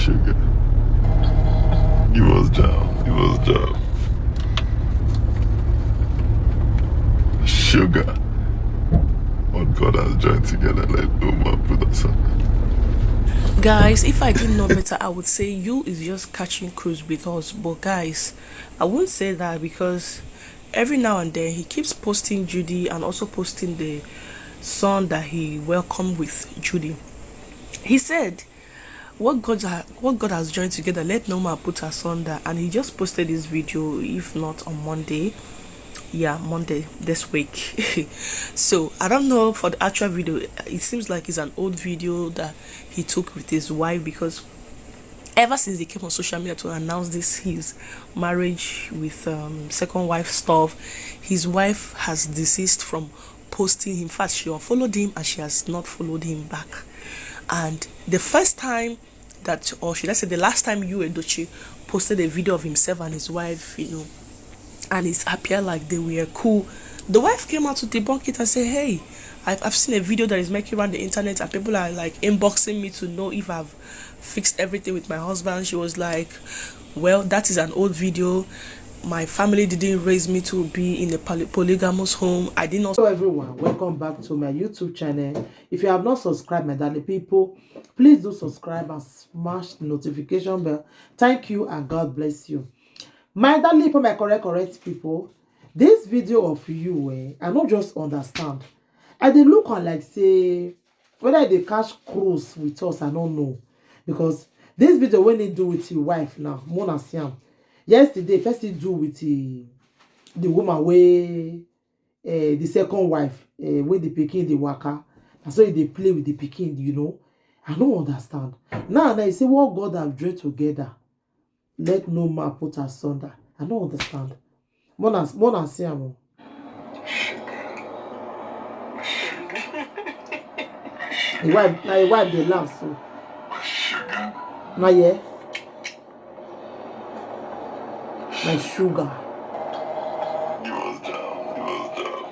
sugar. You was down. You was down. Sugar. What God has joined together, let no man put us on. Guys, if I didn't know better, I would say you is just catching cruise with us. But guys, I wouldn't say that because every now and then he keeps posting Judy and also posting the son that he welcomed with Judy. He said, what God has joined together, let no man put asunder. And he just posted this video, if not on Monday. Yeah, Monday this week. So I don't know for the actual video. It seems like it's an old video that he took with his wife, because ever since he came on social media to announce this his marriage with second wife stuff, his wife has desisted from posting him. In fact, she unfollowed him and she has not followed him back. And the first time that, or should I say the last time, you Edochie posted a video of himself and his wife, and it appeared like they were cool, the wife came out to debunk it and say, hey, I've seen a video that is making around the internet and people are like inboxing me to know if I've fixed everything with my husband. She was like, well, that is an old video. My family didn't raise me to be in a polygamous home. I did not. Hello everyone, welcome back to my YouTube channel. If you have not subscribed, my darling people, please do subscribe and smash the notification bell. Thank you and God bless you. My darling people, my correct people, this video of you, I not just understand. I dey look on like say whether they catch cruise with us, I don't know. Because this video when they do with your wife now, Mona Siam. Yesterday, first they do with the woman where the second wife, when the pikin the waka, and so they play with the pikin, I don't understand. Now they say what God have joined together, let no man put asunder. I don't understand. Mona Siam. The wife they laugh so. Now yeah. My sugar. You was down. You was down.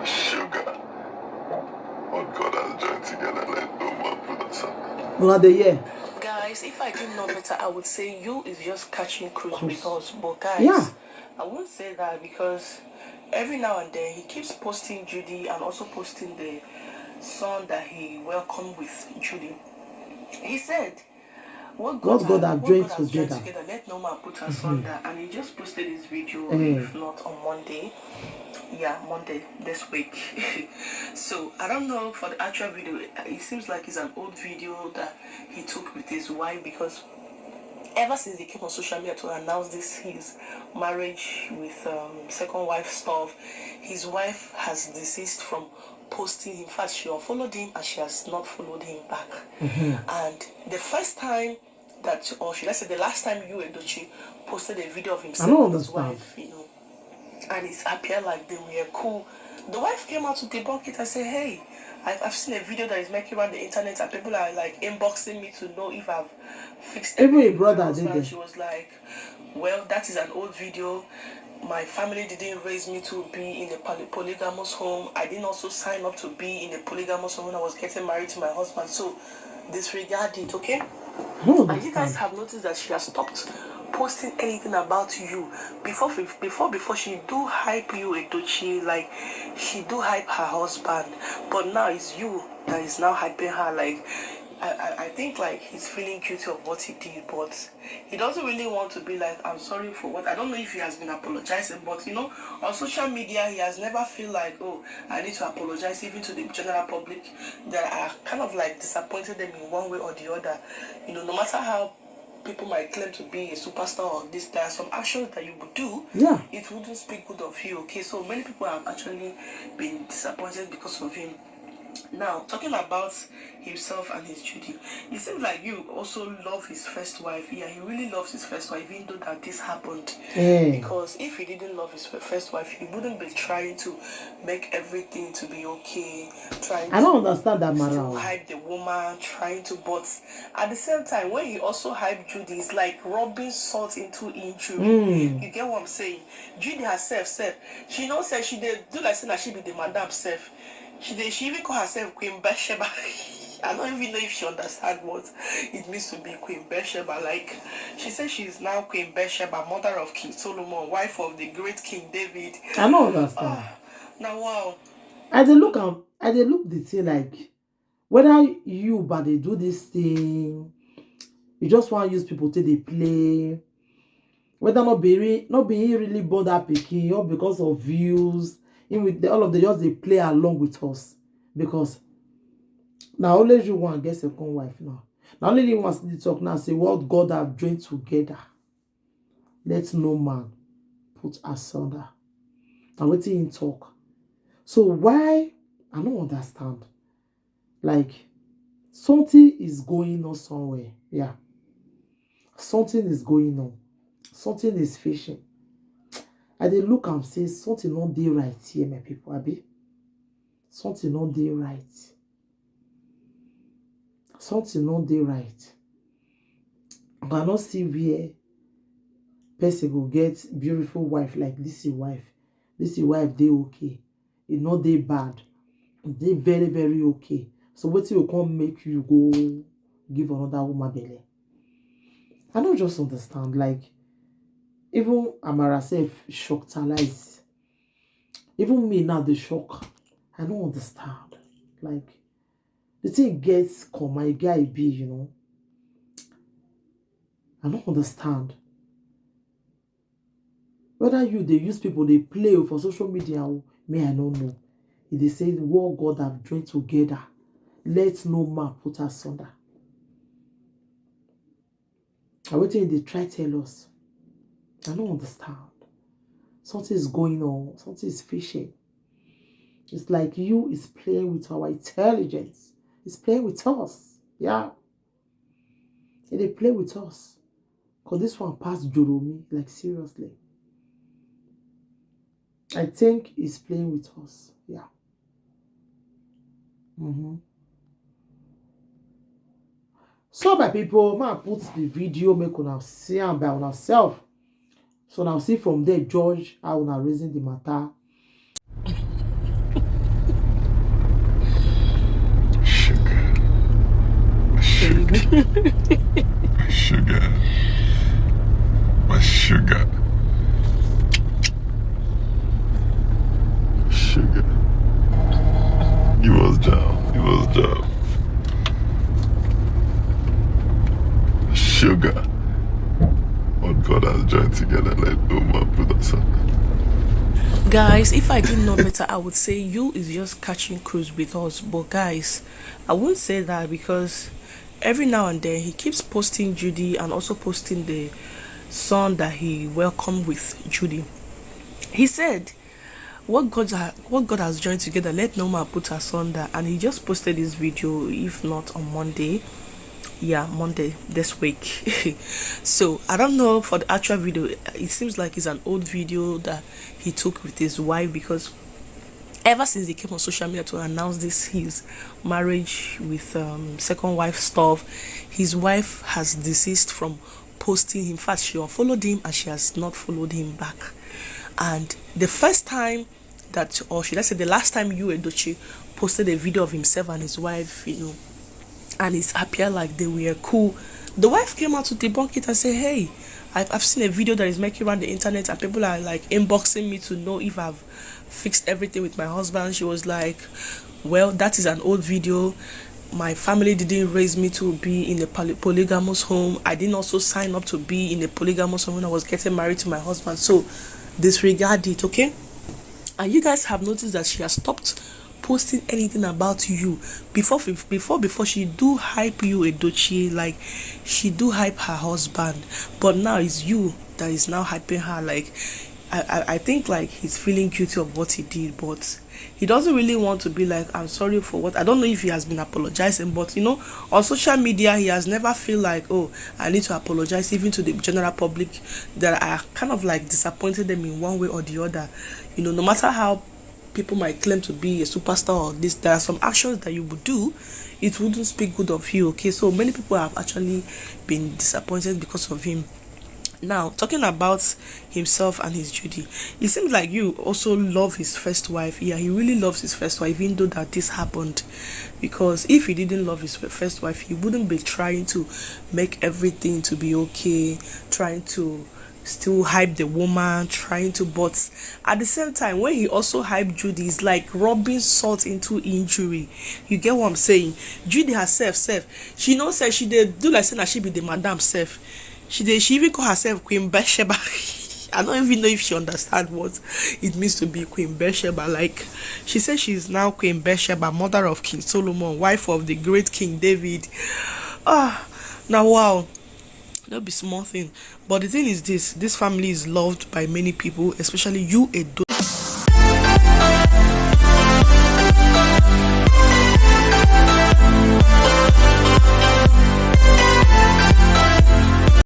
Sugar. What God has joined together, let no man put us on. Well, the year. Guys, if I didn't know better, I would say you is just catching cruise with us. But guys, Yeah. I won't say that because every now and then he keeps posting Judy and also posting the son that he welcomed with Judy. He said, what God has joined together, let no man put asunder. And he just posted this video, if not on Monday. Yeah, Monday this week. So I don't know for the actual video. It seems like it's an old video that he took with his wife, because ever since he came on social media to announce this his marriage with second wife stuff, his wife has desisted from posting him. In fact, she unfollowed him and she has not followed him back. And the first time that, or should I say the last time, you Edochie posted a video of himself and his wife, and it appeared like they were cool, the wife came out to debunk it and say, hey, I've seen a video that is making around the internet and people are like inboxing me to know if I've fixed everything. Even your brother did it. She was like, well, that is an old video. My family didn't raise me to be in a polygamous home. I didn't also sign up to be in a polygamous home when I was getting married to my husband. So disregard it, okay? And you guys have noticed that she has stopped posting anything about you. Before she do hype you, Edochie, like she do hype her husband, but now it's you that is now hyping her. Like I think like he's feeling guilty of what he did, but he doesn't really want to be like, I'm sorry for what. I don't know if he has been apologizing, but on social media he has never feel like, oh, I need to apologize even to the general public that I kind of like disappointed them in one way or the other. No matter how people might claim to be a superstar or this, there are some actions that you would do, it wouldn't speak good of you, okay? So many people have actually been disappointed because of him. Now, talking about himself and his Judy, it seems like you also love his first wife. Yeah, he really loves his first wife, even though that this happened. Because if he didn't love his first wife, he wouldn't be trying to make everything to be okay. I don't understand that matter. To hype the woman, trying to, but at the same time, when he also hyped Judy, it's like rubbing salt into injury. You get what I'm saying? Judy herself said, she knows that she did do like saying that she be the madam self. She even call herself Queen Bathsheba. I don't even know if she understands what it means to be Queen Bathsheba. Like, she says she is now Queen Bathsheba, mother of King Solomon, wife of the great King David. I don't understand. Now, wow. I dey look the thing like whether you but they do this thing, you just want to use people till they play. Whether not being really bother picking or because of views, in with all of the just they play along with us. Because now only you want to get second wife now. Now only you want to talk now say what God have joined together. Let no man put asunder. And waiting in talk. So why I don't understand. Like something is going on somewhere. Yeah. Something is going on. Something is fishing. I dey look and say something not dey right here, my people. Abi. Something not dey right. Something not dey right. I cannot see where person go get beautiful wife like this wife. This wife dey okay. It not dey bad. They very, very okay. So what will come make you go give another woman belly? I don't just understand. Like, even Amara self shocked her lies. Even me now, the shock. I don't understand. Like, the thing gets come, my guy be, you know. I don't understand. Whether they use people, they play for social media, me, I don't know. If they say what God have joined together, let no man put asunder. And what they try to tell us? I don't understand. Something is going on. Something is fishing. It's like you is playing with our intelligence. It's playing with us. Yeah. And they play with us. Because this one passed Joromi. Like, seriously. I think he's playing with us. Yeah. So, my people, I put the video, make una see am by ourselves. So now see from there, judge how una raising the matter. Sugar. My sugar. Sugar. He was down. He was down. Sugar. What God has joined together, let no man put asunder. Guys, if I didn't know better, I would say you is just catching cruise with us. But guys, I wouldn't say that because every now and then he keeps posting Judy and also posting the son that he welcomed with Judy. He said, what God has joined together, let no man put asunder. And he just posted this video, if not on Monday. Yeah, Monday this week. So I don't know for the actual video. It seems like it's an old video that he took with his wife, because ever since he came on social media to announce his marriage with second wife stuff, his wife has desisted from posting him. In fact, she unfollowed him and she has not followed him back. And the first time that, or should I say the last time you, Edochie, posted a video of himself and his wife, you know, and it's appeared like they were cool, the wife came out to debunk it and say, hey, I've seen a video that is making around the internet and people are like inboxing me to know if I've fixed everything with my husband. She was like, well, that is an old video. My family didn't raise me to be in a polygamous home. I didn't also sign up to be in a polygamous home when I was getting married to my husband. So disregard it, okay? And you guys have noticed that she has stopped posting anything about you. Before she do hype you, Edochie, like she do hype her husband, but now it's you that is now hyping her. Like I think like he's feeling guilty of what he did, but he doesn't really want to be like, I'm sorry for what. I don't know if he has been apologizing, but you know, on social media he has never feel like, oh, I need to apologize even to the general public that I kind of like disappointed them in one way or the other. You know, no matter how people might claim to be a superstar or this, there are some actions that you would do, it wouldn't speak good of you, okay? So many people have actually been disappointed because of him. Now, talking about himself and his Judy, it seems like you also love his first wife. Yeah, he really loves his first wife, even though that this happened. Because if he didn't love his first wife, he wouldn't be trying to make everything to be okay, trying to still hype the woman, trying to, but at the same time, when he also hyped Judy, it's like rubbing salt into injury. You get what I'm saying? Judy herself, she knows that she did do like saying that she be the madam self. She even call herself Queen Bathsheba. I don't even know if she understand what it means to be Queen Bathsheba. Like, she says she's now Queen Bathsheba, mother of King Solomon, wife of the great King David. Now wow, that'll be small thing. But the thing is this family is loved by many people, especially you, Edo.